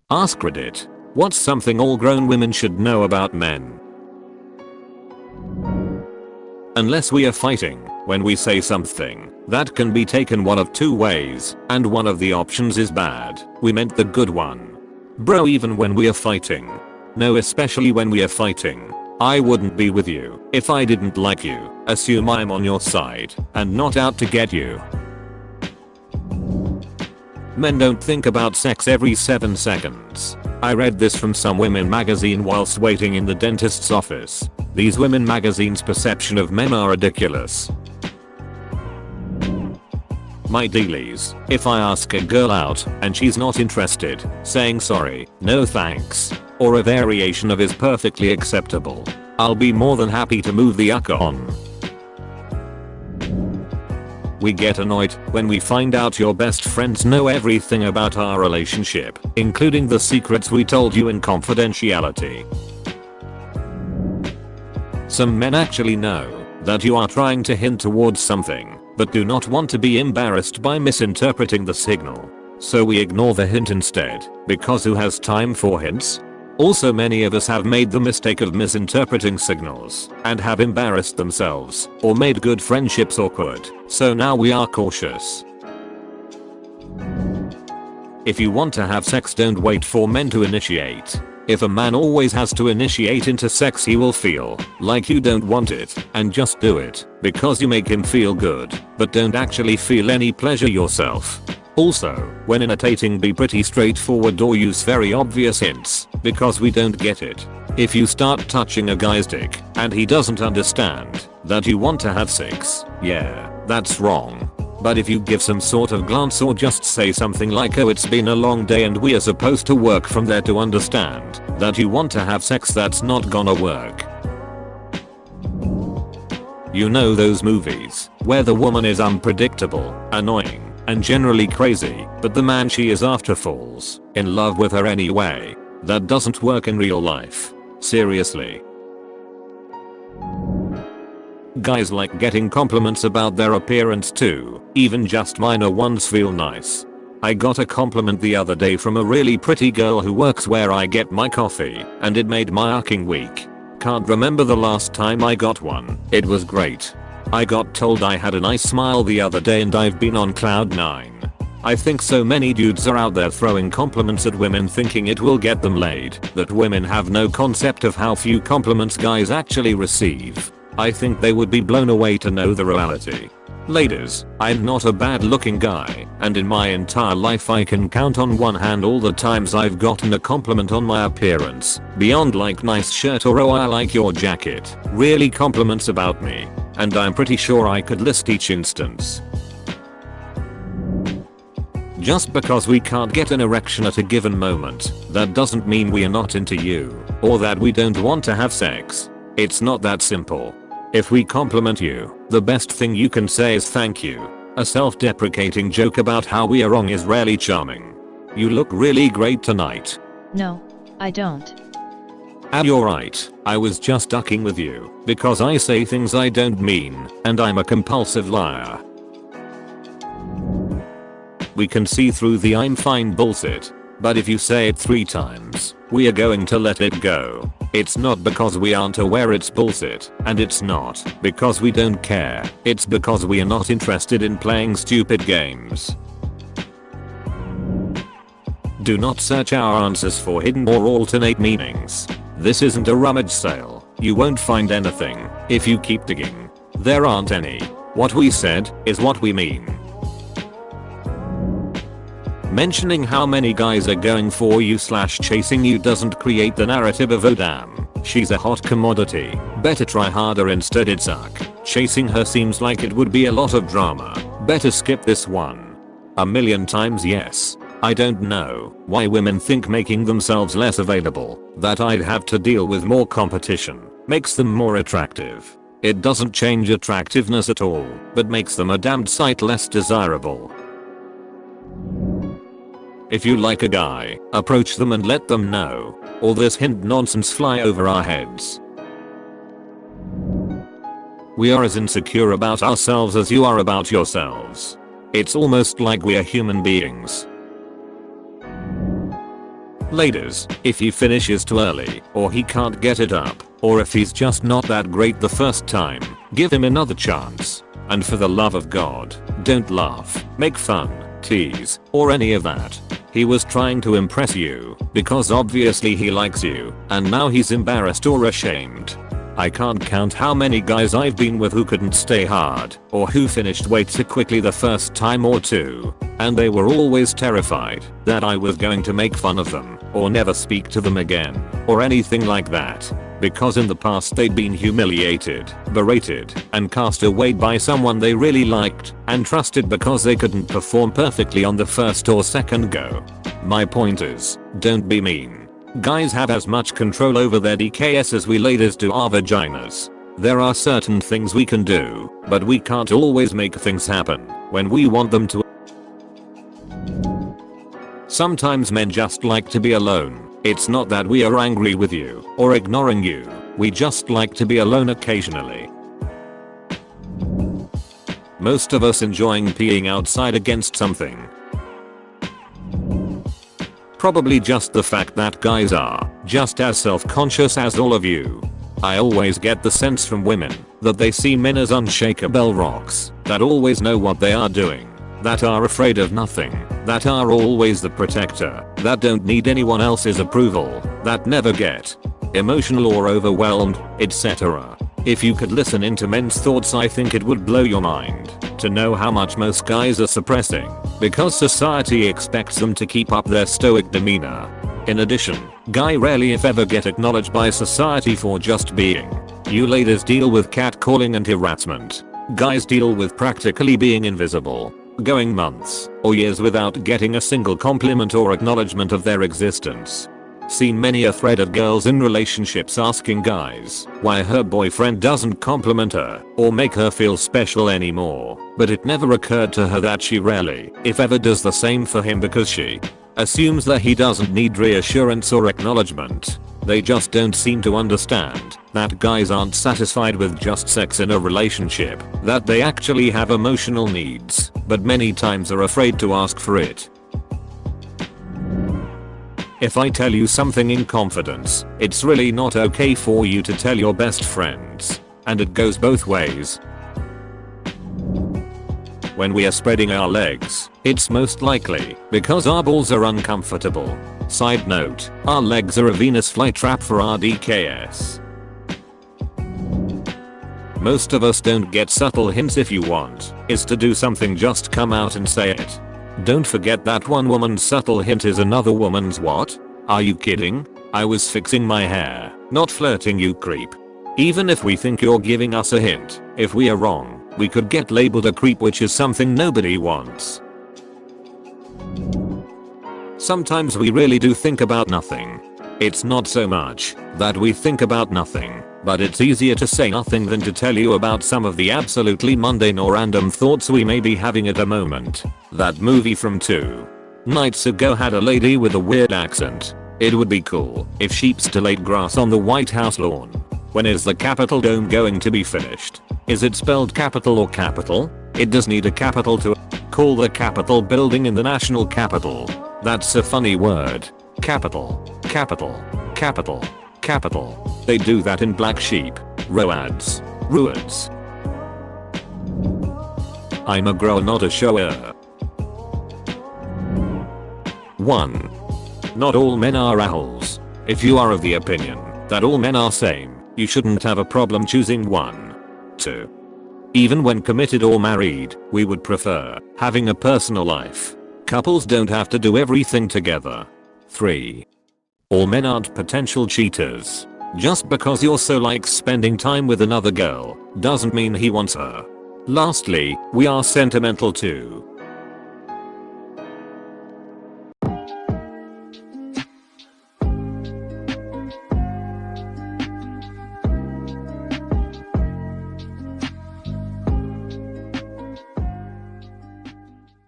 AskReddit. What's something all grown women should know about men? Unless we are fighting, when we say something, that can be taken one of two ways, and one of the options is bad. We meant the good one. Bro, even when we are fighting. No, especially when we are fighting. I wouldn't be with you if I didn't like you. Assume I'm on your side and not out to get you. Men don't think about sex every 7 seconds. I read this from some women magazine whilst waiting in the dentist's office. These women magazines' perception of men are ridiculous. My dealies, if I ask a girl out and she's not interested, saying sorry, no thanks, or a variation of is perfectly acceptable. I'll be more than happy to move the yucca on. We get annoyed when we find out your best friends know everything about our relationship, including the secrets we told you in confidentiality. Some men actually know that you are trying to hint towards something, but do not want to be embarrassed by misinterpreting the signal. So we ignore the hint instead, because who has time for hints? Also, many of us have made the mistake of misinterpreting signals and have embarrassed themselves or made good friendships awkward, so now we are cautious. If you want to have sex, don't wait for men to initiate. If a man always has to initiate into sex, he will feel like you don't want it and just do it because you make him feel good, but don't actually feel any pleasure yourself. Also, when initiating, be pretty straightforward or use very obvious hints, because we don't get it. If you start touching a guy's dick and he doesn't understand that you want to have sex, yeah, that's wrong. But if you give some sort of glance or just say something like, oh, it's been a long day and we are supposed to work from there to understand that you want to have sex, that's not gonna work. You know those movies where the woman is unpredictable, annoying, and generally crazy, but the man she is after falls in love with her anyway. That doesn't work in real life. Seriously. Guys like getting compliments about their appearance too, even just minor ones feel nice. I got a compliment the other day from a really pretty girl who works where I get my coffee, and it made my fucking week. Can't remember the last time I got one. It was great. I got told I had a nice smile the other day and I've been on cloud 9. I think so many dudes are out there throwing compliments at women thinking it will get them laid, that women have no concept of how few compliments guys actually receive. I think they would be blown away to know the reality. Ladies, I'm not a bad looking guy, and in my entire life I can count on one hand all the times I've gotten a compliment on my appearance, beyond like nice shirt or oh I like your jacket, really compliments about me. And I'm pretty sure I could list each instance. Just because we can't get an erection at a given moment, that doesn't mean we are not into you, or that we don't want to have sex. It's not that simple. If we compliment you, the best thing you can say is thank you. A self-deprecating joke about how we are wrong is rarely charming. You look really great tonight. No, I don't. Ah, you're right, I was just ducking with you, because I say things I don't mean, and I'm a compulsive liar. We can see through the I'm fine bullshit, but if you say it 3 times, we are going to let it go. It's not because we aren't aware it's bullshit, and it's not because we don't care, it's because we are not interested in playing stupid games. Do not search our answers for hidden or alternate meanings. This isn't a rummage sale. You won't find anything if you keep digging. There aren't any. What we said is what we mean. Mentioning how many guys are going for you / chasing you doesn't create the narrative of oh damn, she's a hot commodity, better try harder instead. It's chasing her seems like it would be a lot of drama. Better skip this one. A million times yes. I don't know why women think making themselves less available, that I'd have to deal with more competition, makes them more attractive. It doesn't change attractiveness at all, but makes them a damned sight less desirable. If you like a guy, approach them and let them know. All this hint nonsense fly over our heads. We are as insecure about ourselves as you are about yourselves. It's almost like we are human beings. Ladies, if he finishes too early, or he can't get it up, or if he's just not that great the first time, give him another chance. And for the love of God, don't laugh, make fun, tease, or any of that. He was trying to impress you, because obviously he likes you, and now he's embarrassed or ashamed. I can't count how many guys I've been with who couldn't stay hard, or who finished way too quickly the first time or two, and they were always terrified that I was going to make fun of them, or never speak to them again, or anything like that. Because in the past they'd been humiliated, berated, and cast away by someone they really liked and trusted because they couldn't perform perfectly on the first or second go. My point is, don't be mean. Guys have as much control over their DKS as we ladies do our vaginas. There are certain things we can do, but we can't always make things happen when we want them to. Sometimes men just like to be alone. It's not that we are angry with you or ignoring you, we just like to be alone occasionally. Most of us enjoying peeing outside against something. Probably just the fact that guys are just as self-conscious as all of you. I always get the sense from women that they see men as unshakable rocks that always know what they are doing, that are afraid of nothing, that are always the protector, that don't need anyone else's approval, that never get emotional or overwhelmed, etc. If you could listen into men's thoughts, I think it would blow your mind to know how much most guys are suppressing because society expects them to keep up their stoic demeanor. In addition, guys rarely if ever get acknowledged by society for just being. You ladies deal with catcalling and harassment. Guys deal with practically being invisible, going months or years without getting a single compliment or acknowledgement of their existence. Seen many a thread of girls in relationships asking guys why her boyfriend doesn't compliment her or make her feel special anymore, but it never occurred to her that she rarely, if ever, does the same for him because she assumes that he doesn't need reassurance or acknowledgement. They just don't seem to understand that guys aren't satisfied with just sex in a relationship, that they actually have emotional needs, but many times are afraid to ask for it. If I tell you something in confidence, it's really not okay for you to tell your best friends. And it goes both ways. When we are spreading our legs, it's most likely because our balls are uncomfortable. Side note, our legs are a Venus flytrap for our DKS. Most of us don't get subtle hints. If you want is to do something, just come out and say it. Don't forget that one woman's subtle hint is another woman's what? Are you kidding? I was fixing my hair, not flirting, you creep. Even if we think you're giving us a hint, if we are wrong, we could get labeled a creep, which is something nobody wants. Sometimes we really do think about nothing. It's not so much that we think about nothing, but it's easier to say nothing than to tell you about some of the absolutely mundane or random thoughts we may be having at a moment. That movie from 2 nights ago had a lady with a weird accent. It would be cool if sheep still ate grass on the White House lawn. When is the Capitol dome going to be finished? Is it spelled capital or capital? It does need a capital to call the Capitol building in the national capital. That's a funny word. Capital, capital, capital, capital. They do that in Black Sheep, Roads, Ruins. I'm a grower, not a shower. 1. Not all men are assholes. If you are of the opinion that all men are same, you shouldn't have a problem choosing one. 2. Even when committed or married, we would prefer having a personal life. Couples don't have to do everything together. 3. All men aren't potential cheaters. Just because you're so likes spending time with another girl, doesn't mean he wants her. Lastly, we are sentimental too.